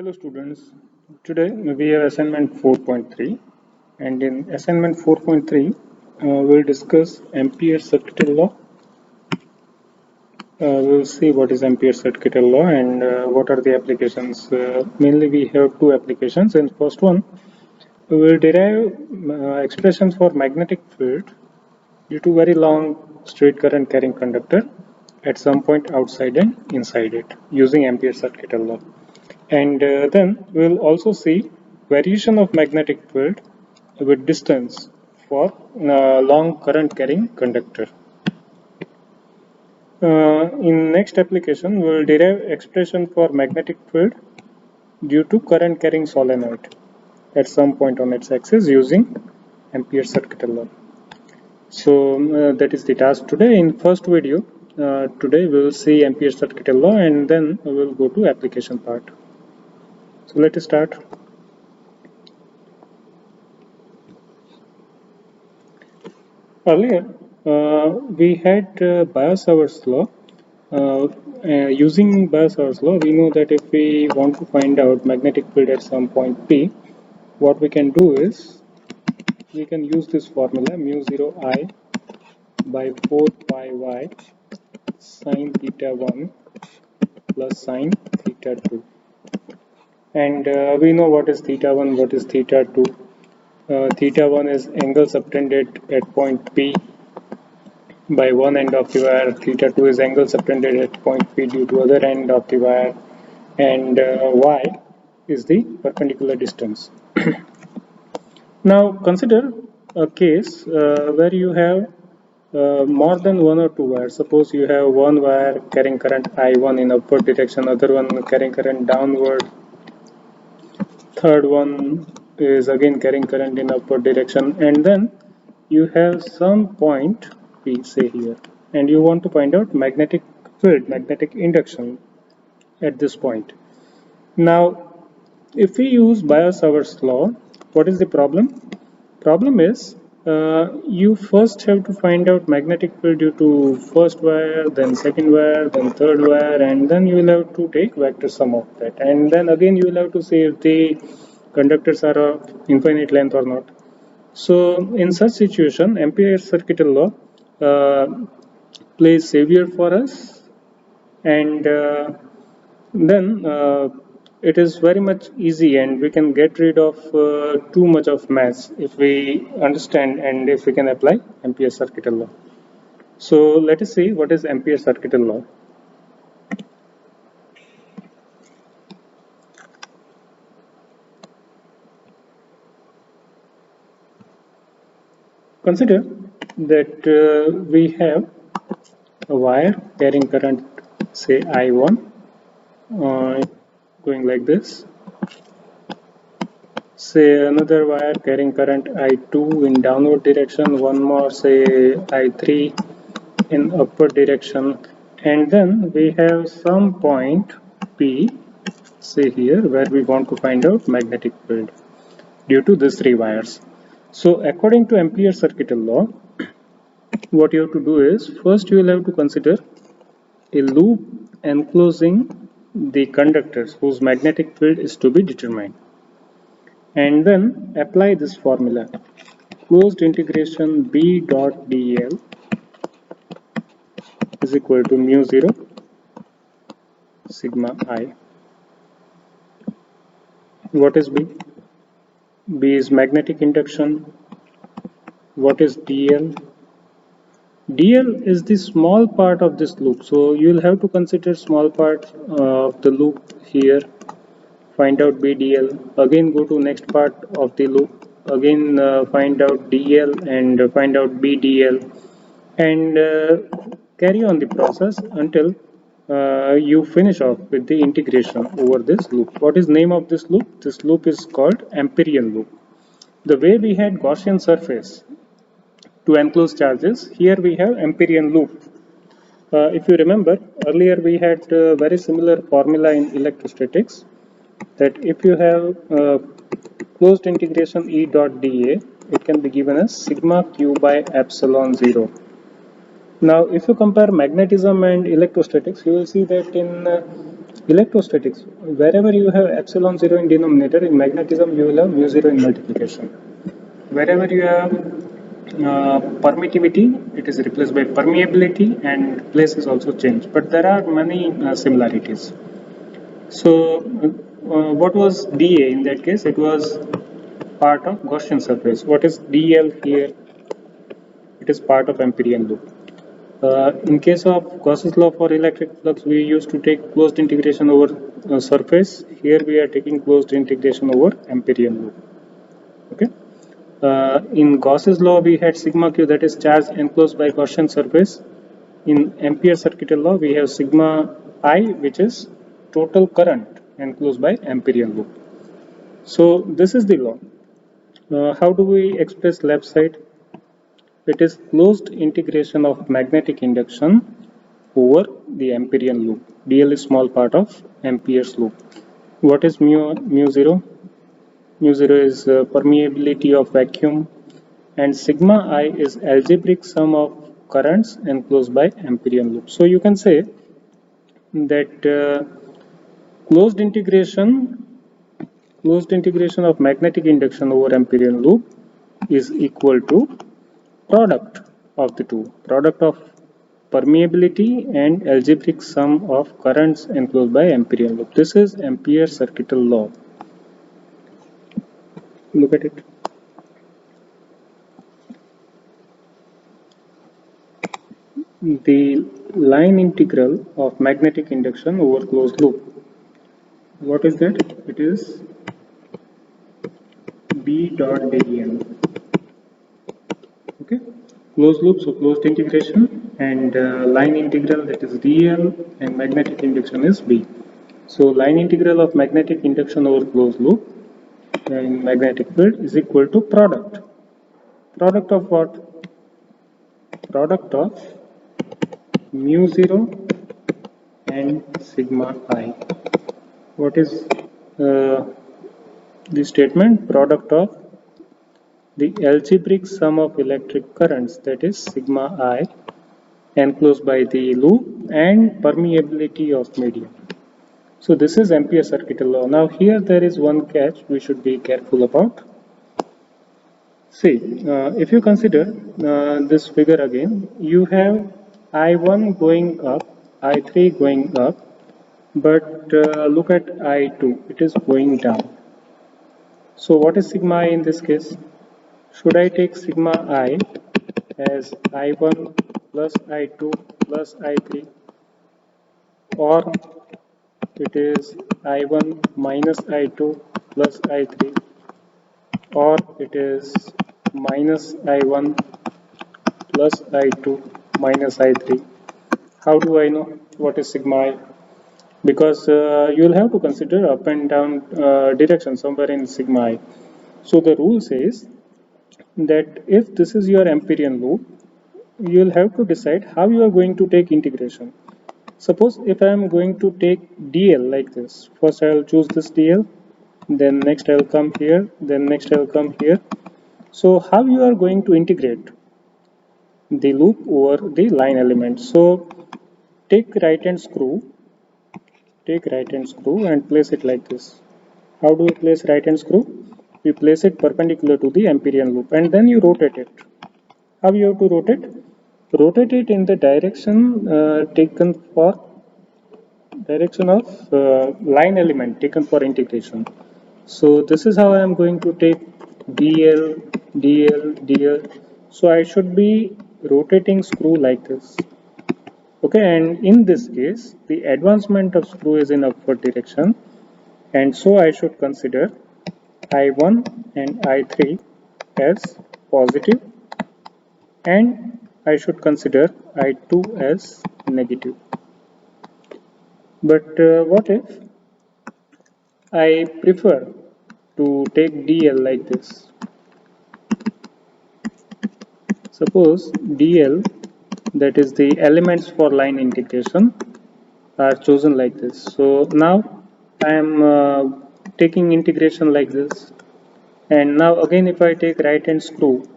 Hello students, today we have assignment 4.3 and in assignment 4.3 we'll discuss Ampere Circuit Law. We'll see what is Ampere Circuit Law and what are the applications. Mainly we have two applications. In first one we will derive expressions for magnetic field due to very long straight current carrying conductor at some point outside and inside it using Ampere Circuit Law. And then we will also see variation of magnetic field with distance for long current carrying conductor. In next application, we will derive expression for magnetic field due to current carrying solenoid at some point on its axis using Ampere Circuit Law. So that is the task today. In first video, today we will see Ampere Circuit Law and then we will go to application part. So let us start. Earlier, we had Biot-Savart's law. Using Biot-Savart's law, we know that if we want to find out magnetic field at some point P, what we can do is we can use this formula mu0 I by 4 pi y sine theta 1 plus sine theta 2. And we know what is theta 1, what is theta 2. Theta 1 is angle subtended at point P by one end of the wire, theta 2 is angle subtended at point P due to other end of the wire, and y is the perpendicular distance. Now consider a case where you have more than one or two wires. Suppose you have one wire carrying current I1 in upward direction, other one carrying current downward, third one is again carrying current in upward direction, and then you have some point P, say here, and you want to find out magnetic field, magnetic induction at this point. Now, if we use Biot-Savart's law, what is the problem? Problem is you first have to find out magnetic field due to first wire, then second wire, then third wire, and then you will have to take vector sum of that, and then again you will have to see if the conductors are of infinite length or not. So in such situation, Ampere Circuit Law plays savior for us, and then it is very much easy and we can get rid of too much of mass if we understand and if we can apply Ampere Circuit Law. So let us see what is Ampere Circuit Law. Consider that we have a wire carrying current, say I1, going like this. Say another wire carrying current I2 in downward direction, one more say I3 in upward direction, and then we have some point P, say here, where we want to find out magnetic field due to these three wires. So according to Ampere Circuit Law, what you have to do is first you will have to consider a loop enclosing the conductors whose magnetic field is to be determined, and then apply this formula: closed integration B dot dl is equal to mu0 sigma I. What is B? B is magnetic induction. What is dl? dl is the small part of this loop, so you will have to consider small part of the loop here. Find out BDL, again go to next part of the loop, again find out DL and find out BDL, and carry on the process until you finish off with the integration over this loop. What is name of this loop? This loop is called Amperian loop. The way we had Gaussian surface to enclose charges, here we have Amperian loop. If you remember, earlier we had very similar formula in electrostatics, that if you have closed integration E dot dA, it can be given as sigma q by epsilon 0. Now if you compare magnetism and electrostatics, you will see that in Electrostatics, wherever you have epsilon 0 in denominator, in magnetism you will have mu 0 in multiplication. Wherever you have permittivity, it is replaced by permeability, and place is also changed. But there are many similarities. So, what was dA in that case? It was part of Gaussian surface. What is dl here? It is part of Amperian loop. In case of Gauss's law for electric flux, we used to take closed integration over surface. Here we are taking closed integration over Amperian loop. Okay. In Gauss's law, we had sigma q, that is charge enclosed by Gaussian surface. In Ampere Circuit Law, we have sigma I, which is total current enclosed by Amperian loop. So this is the law. How do we express left side? It is closed integration of magnetic induction over the Amperian loop. dl is small part of Ampere's loop. What is mu 0? Mu 0 is permeability of vacuum, and sigma I is algebraic sum of currents enclosed by Amperian loop. So you can say that closed integration of magnetic induction over Amperian loop is equal to product of the two, product of permeability and algebraic sum of currents enclosed by Amperian loop. This is Ampere Circuital law. Look at it. The line integral of magnetic induction over closed loop. What is that? It is B dot dl. Okay, closed loop, so closed integration, and line integral, that is dl, and magnetic induction is B. So line integral of magnetic induction over closed loop in magnetic field is equal to product. Product of what? Product of mu 0 and sigma I. What is the statement? Product of the algebraic sum of electric currents, that is sigma I, enclosed by the loop, and permeability of medium. So this is Ampere Circuit Law. Now here there is one catch we should be careful about. See, if you consider this figure again, you have I1 going up, I3 going up, but look at I2, it is going down. So what is sigma I in this case? Should I take sigma I as I1 plus I2 plus I3, or it is I1 minus I2 plus I3, or it is minus I1 plus I2 minus I3? How do I know what is sigma I? Because you will have to consider up and down direction somewhere in sigma I. So the rule says that if this is your Amperian loop, you will have to decide how you are going to take integration. Suppose if I am going to take dl like this, first I will choose this dl, then next I will come here, then next I will come here. So how you are going to integrate the loop over the line element? So take right hand screw and place it like this. How do we place right hand screw? We place it perpendicular to the Amperian loop, and then you rotate it. How you have to rotate? Rotate it in the direction taken for direction of line element taken for integration. So this is how I am going to take dl, dl, dl. So I should be rotating screw like this. Okay, and in this case, the advancement of screw is in upward direction, and so I should consider I1 and I3 as positive, and I should consider I2 as negative. But what if I prefer to take dl like this? Suppose dl, that is the elements for line integration, are chosen like this. So now I am taking integration like this, and now again if I take right hand screw,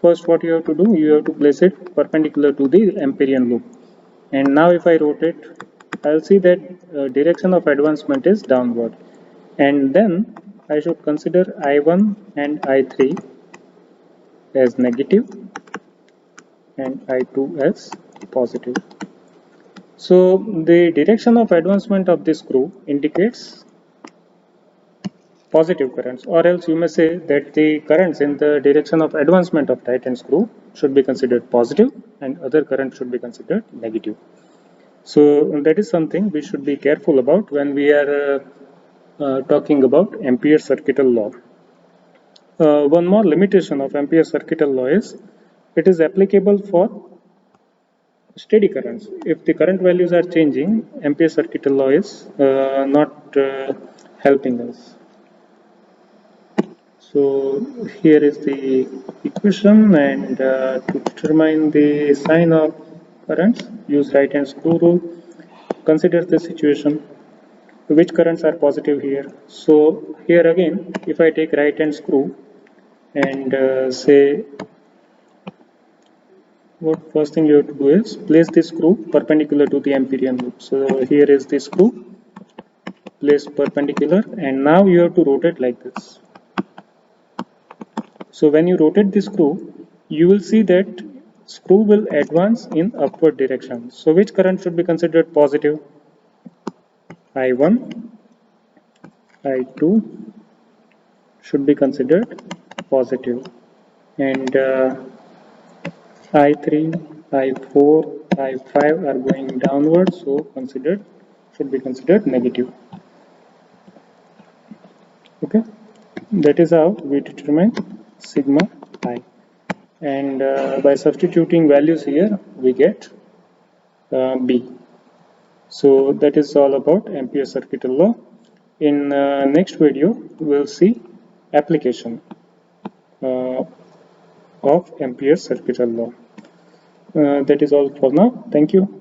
first what you have to do, you have to place it perpendicular to the Amperian loop, and now if I rotate, I'll see that direction of advancement is downward, and then I should consider I1 and I3 as negative and I2 as positive. So the direction of advancement of this screw indicates positive currents, or else you may say that the currents in the direction of advancement of tightened screw should be considered positive and other currents should be considered negative. So that is something we should be careful about when we are talking about Ampere Circuital Law. One more limitation of Ampere Circuital Law is it is applicable for steady currents. If the current values are changing, Ampere Circuital Law is not helping us. So here is the equation, and to determine the sign of currents, use right hand screw rule. Consider the situation. Which currents are positive here? So here again, if I take right hand screw and say, what first thing you have to do is place the screw perpendicular to the Amperian loop. So here is the screw placed perpendicular, and now you have to rotate like this. So when you rotate the screw, you will see that screw will advance in upward direction. So which current should be considered positive? I1, I2 should be considered positive, and I3, I4, I5 are going downward, so should be considered negative. Okay, that is how we determine sigma I, and by substituting values here we get B. So that is all about Ampere Circuit Law. In next video we'll see application uh, of Ampere Circuit Law. That is all for now. Thank you.